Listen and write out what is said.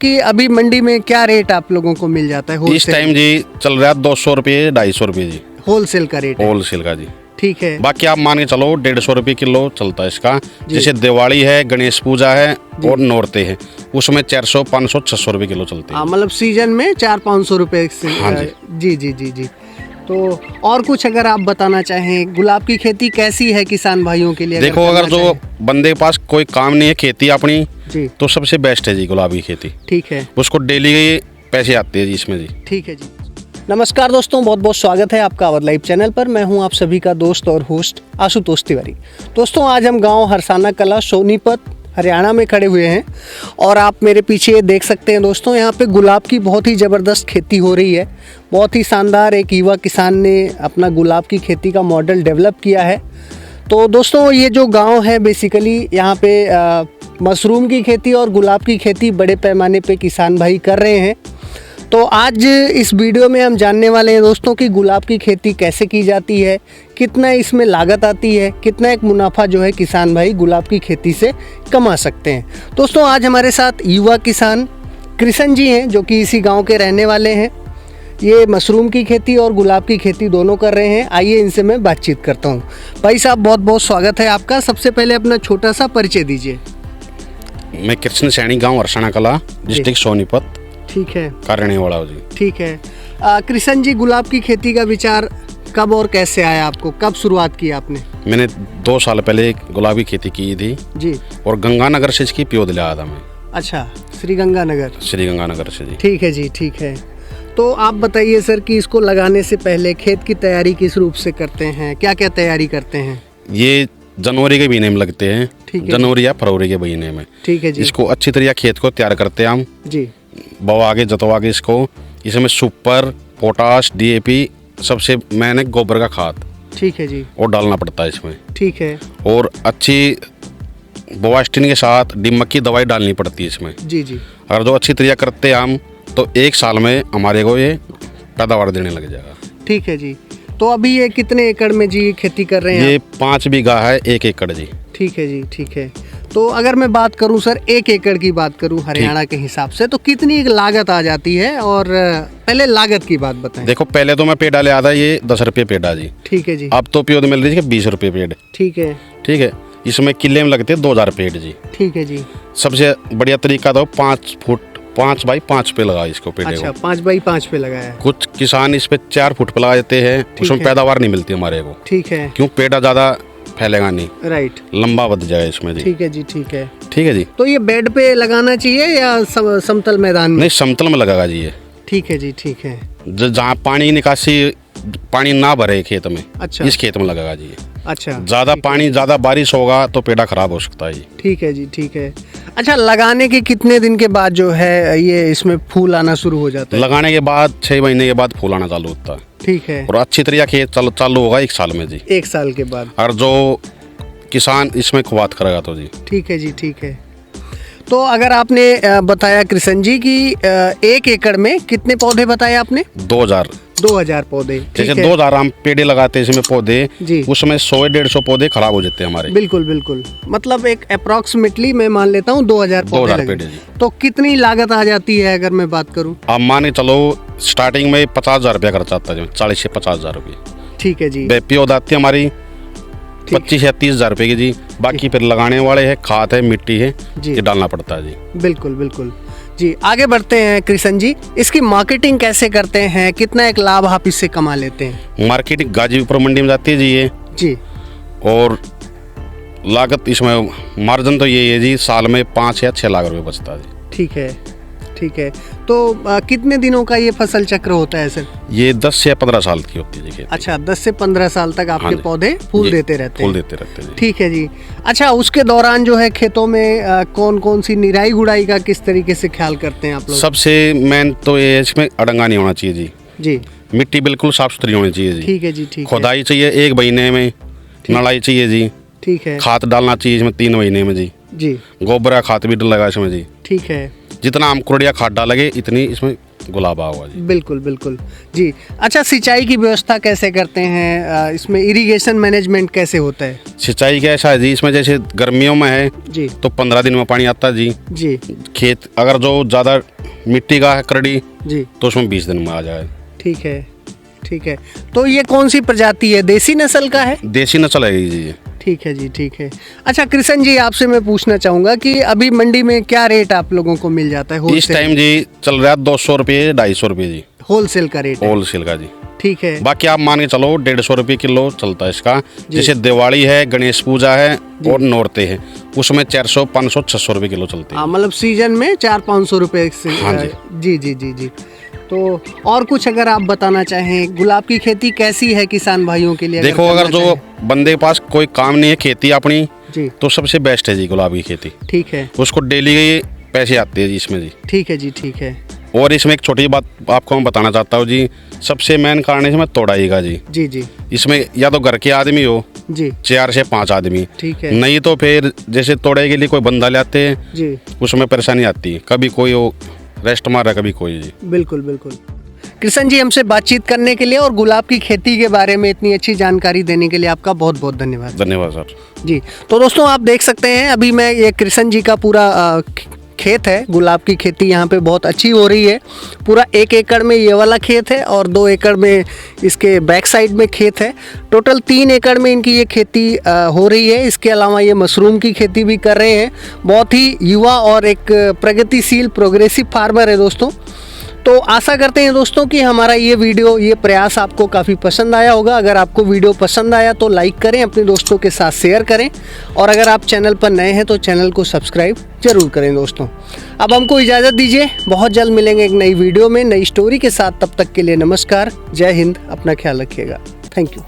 कि अभी मंडी में क्या रेट आप लोगों को मिल जाता है? इस टाइम जी चल रहा है 200 रुपये 250 रुपये जी, होलसेल का रेट है? होलसेल का जी। ठीक है। बाकी आप मान के चलो 150 रुपये किलो चलता है इसका। जैसे दिवाली है, गणेश पूजा है और नौरते हैं, उसमें 400 500 600 रुपये किलो चलते हैं। मतलब सीजन में 400-500 रुपए से। हाँ जी। जी। तो और कुछ अगर आप बताना चाहें, गुलाब की खेती कैसी है किसान भाइयों के लिए? देखो, अगर जो बंदे के पास कोई काम नहीं है खेती अपनी जी, तो सबसे बेस्ट है जी गुलाब की खेती। ठीक है। उसको डेली के पैसे आते हैं जी इसमें जी। ठीक है जी। नमस्कार दोस्तों, बहुत बहुत स्वागत है आपका अवध लाइव चैनल पर। मैं हूं आप सभी का दोस्त और होस्ट आशुतोष तिवारी। दोस्तों, आज हम गांव हरसाना कला सोनीपत हरियाणा में खड़े हुए हैं और आप मेरे पीछे देख सकते हैं दोस्तों, यहाँ पे गुलाब की बहुत ही ज़बरदस्त खेती हो रही है। बहुत ही शानदार एक युवा किसान ने अपना गुलाब की खेती का मॉडल डेवलप किया है। तो दोस्तों, ये जो गांव है बेसिकली यहाँ पे मशरूम की खेती और गुलाब की खेती बड़े पैमाने पे किसान भाई कर रहे हैं। तो आज इस वीडियो में हम जानने वाले हैं दोस्तों कि गुलाब की खेती कैसे की जाती है, कितना इसमें लागत आती है, कितना एक मुनाफा जो है किसान भाई गुलाब की खेती से कमा सकते हैं। दोस्तों, आज हमारे साथ युवा किसान कृष्ण जी हैं जो कि इसी गांव के रहने वाले हैं। ये मशरूम की खेती और गुलाब की खेती दोनों कर रहे हैं। आइए इनसे मैं बातचीत करता हूँ। भाई साहब, बहुत बहुत स्वागत है आपका। सबसे पहले अपना छोटा सा परिचय दीजिए। मैं कृष्ण सैनी, गाँव हरसाना कला, डिस्ट्रिक्ट सोनीपत, ठीक है, का रहने वाला हूँ जी। ठीक है। कृष्ण जी, गुलाब की खेती का विचार कब और कैसे आया आपको? कब शुरुआत की आपने? मैंने 2 साल पहले गुलाब की खेती की थी जी, और गंगानगर से इसकी प्योद ले आया था मैं। अच्छा, श्री गंगानगर से जी। ठीक है जी, ठीक है। तो आप बताइए सर कि इसको लगाने से पहले खेत की तैयारी किस रूप से करते हैं? क्या क्या तैयारी करते हैं? ये जनवरी के महीने में लगते हैं, जनवरी या फरवरी के महीने में। ठीक है जी। इसको अच्छी तरह खेत को तैयार करते हैं हम जी, बवागे जतवागे इसको। इसमें सुपर, पोटाश, DAP, सबसे मैंने गोबर का खाद, ठीक है जी, और डालना पड़ता है इसमें। ठीक है। और अच्छी बोवास्टिन के साथ दीमक की दवाई डालनी पड़ती है इसमें। जी जी। अगर जो अच्छी तरह करते हैं हम तो 1 साल में हमारे को ये पैदावार देने लग जाएगा। ठीक है जी। तो अभी ये कितने एकड़ में जी खेती कर रहे हैं? ये 5 बीघा है, 1 एकड़ जी। ठीक है जी, ठीक है। तो अगर मैं बात करूं सर, 1 एकड़ की बात करूं हरियाणा के हिसाब से, तो कितनी लागत आ जाती है? और पहले लागत की बात बताएं। देखो, पहले तो मैं पेड़ा ले आता, ये 10 रुपये पेड़ा जी। ठीक है जी। अब तो प्योद मिल रही है 20 रुपये पेड़। ठीक है, ठीक है। इसमें किले में लगते 2000 पेड़ जी। ठीक है जी। सबसे बढ़िया तरीका तो 5 फुट 5 बाई 5 पे लगा इसको पेड़े अच्छा, को। 5 बाई 5 पे लगाया है। कुछ किसान इस पे 4 फुट पे लगा देते हैं, उसमें पैदावार नहीं मिलती हमारे को। ठीक है। क्यों? पेड़ा ज्यादा फैलेगा नहीं, राइट, लंबा लंबा बद जाएगा इसमें जी। ठीक है जी, ठीक है। ठीक है जी। तो ये बेड पे लगाना चाहिए या समतल मैदान में? नहीं, समतल में लगेगा जी ये। ठीक है जी, ठीक है। जहाँ पानी निकासी, पानी ना भरे खेत में, अच्छा, इस खेत में लगेगा जी ये। अच्छा, ज्यादा पानी, ज्यादा बारिश होगा तो पेड़ा खराब हो सकता है जी। ठीक है जी, ठीक है। अच्छा, लगाने के कितने दिन के बाद जो है ये इसमें फूल आना शुरू हो जाता है? लगाने के बाद 6 महीने के बाद फूल आना चालू होता है। ठीक है। और अच्छी तरह खेत चालू होगा 1 साल में जी। 1 साल के बाद? और जो किसान इसमें खुबात करेगा तो जी। ठीक है जी, ठीक है। तो अगर आपने बताया कृष्ण जी कि 1 एकड़ में कितने पौधे बताए आपने? 2000 पौधे। जैसे ठीक है। 2000 हम पेड़े लगाते हैं इसमें पौधे जी, उसमें 100-150 पौधे खराब हो जाते हैं हमारे। बिल्कुल बिल्कुल। मतलब एक अप्रोक्सीमेटली मैं मान लेता हूँ 2000 पौधे 2000 लगे। पेड़े जी। तो कितनी लागत आ जाती है अगर मैं बात करूँ? आप माने चलो स्टार्टिंग में 50,000 रुपया खर्च आता है, 40 से 50,000 रुपये। ठीक है जी। प्योद आती है हमारी 25 या 30,000 रुपये की जी। बाकी फिर लगाने वाले है, खाद है, मिट्टी है, ये डालना पड़ता है जी। बिल्कुल बिल्कुल जी। आगे बढ़ते हैं कृष्ण जी, इसकी मार्केटिंग कैसे करते हैं? कितना एक लाभ आप इससे कमा लेते हैं? मार्केटिंग गाजीपुर मंडी में जाती है जी ये जी। और लागत इसमें मार्जिन तो ये है जी, साल में 5 या 6 लाख रुपए बचता है जी। ठीक है, ठीक है। तो कितने दिनों का ये फसल चक्र होता है सर? ये 10 से 15 साल की होती है जी खेती। अच्छा, 10 से 15 साल तक आपके पौधे फूल देते रहते हैं? फूल देते रहते हैं। ठीक है जी। अच्छा, उसके दौरान जो है खेतों में कौन कौन सी निराई गुड़ाई का किस तरीके से ख्याल करते हैं आप लोग? सबसे मेन तो ये इसमें अड़ंगा नहीं होना चाहिए जी। जी। मिट्टी बिल्कुल साफ सुथरी होनी चाहिए जी। ठीक है जी, ठीक है। खुदाई चाहिए 1 महीने में, नड़ाई चाहिए जी। ठीक है। खाद डालना चाहिए इसमें 3 महीने में जी। जी। गोबर का खाद भी डलेगा इसमें जी। ठीक है। जितना हम कुड़िया खाद डालेंगे इतनी इसमें गुलाब होगा जी। बिल्कुल बिल्कुल जी। अच्छा, सिंचाई की व्यवस्था कैसे करते हैं, इसमें इरिगेशन मैनेजमेंट कैसे होता है? सिंचाई का ऐसा है जी, इसमें जैसे गर्मियों में है जी तो 15 दिन में पानी आता है जी। जी खेत अगर जो ज़्यादा मिट्टी का है करड़ी जी, तो उसमें 20 दिन में आ जाए। ठीक है ठीक है। तो ये कौन सी प्रजाति है, देसी नस्ल का है? देसी नस्ल है जी। ठीक है जी, ठीक है। अच्छा कृष्ण जी, आपसे मैं पूछना चाहूँगा कि अभी मंडी में क्या रेट आप लोगों को मिल जाता है? इस टाइम जी चल रहा है 200 रुपये 250 रुपये जी, होलसेल का रेट है? होलसेल का जी। ठीक है बाकी आप मान के चलो 150 रुपये किलो चलता है इसका। जैसे दिवाली है, गणेश पूजा है और नौरते हैं, उसमें 400 500 600 रुपये किलो चलते हैं। हाँ, मतलब सीजन में 400-500 रुपये से। हाँ जी। जी जी जी जी। तो और कुछ अगर आप बताना चाहें, गुलाब की खेती कैसी है किसान भाइयों के लिए? देखो अगर जो बंदे के पास कोई काम नहीं है, खेती अपनी, जी तो सबसे बेस्ट है जी गुलाब की खेती। ठीक है उसको डेली के पैसे आते हैं जी इसमें जी। ठीक है जी, ठीक है और इसमें एक छोटी बात आपको मैं बताना चाहता हूँ जी, सबसे मेन कारण इसमें तोड़ाई का जी। जी जी इसमें या तो घर के आदमी हो, जी 4 से 5 आदमी, ठीक है नहीं तो फिर जैसे तोड़ाई के लिए कोई बंदा लाते हैं, जी, उसमें परेशानी आती है। कभी कोई वो रेस्ट मार रहा है, कभी कोई जी। बिल्कुल बिल्कुल। कृष्ण जी, हमसे बातचीत करने के लिए और गुलाब की खेती के बारे में इतनी अच्छी जानकारी देने के लिए आपका बहुत बहुत धन्यवाद। धन्यवाद सर जी। तो दोस्तों आप देख सकते हैं, अभी मैं ये कृष्ण जी का पूरा खेत है, गुलाब की खेती यहाँ पे बहुत अच्छी हो रही है। पूरा 1 एकड़ में ये वाला खेत है और 2 एकड़ में इसके बैक साइड में खेत है। टोटल 3 एकड़ में इनकी ये खेती हो रही है। इसके अलावा ये मशरूम की खेती भी कर रहे हैं। बहुत ही युवा और एक प्रगतिशील प्रोग्रेसिव फार्मर है दोस्तों। तो आशा करते हैं दोस्तों कि हमारा ये वीडियो, ये प्रयास आपको काफ़ी पसंद आया होगा। अगर आपको वीडियो पसंद आया तो लाइक करें, अपने दोस्तों के साथ शेयर करें, और अगर आप चैनल पर नए हैं तो चैनल को सब्सक्राइब जरूर करें दोस्तों। अब हमको इजाज़त दीजिए, बहुत जल्द मिलेंगे एक नई वीडियो में नई स्टोरी के साथ। तब तक के लिए नमस्कार, जय हिंद, अपना ख्याल रखिएगा। Thank you.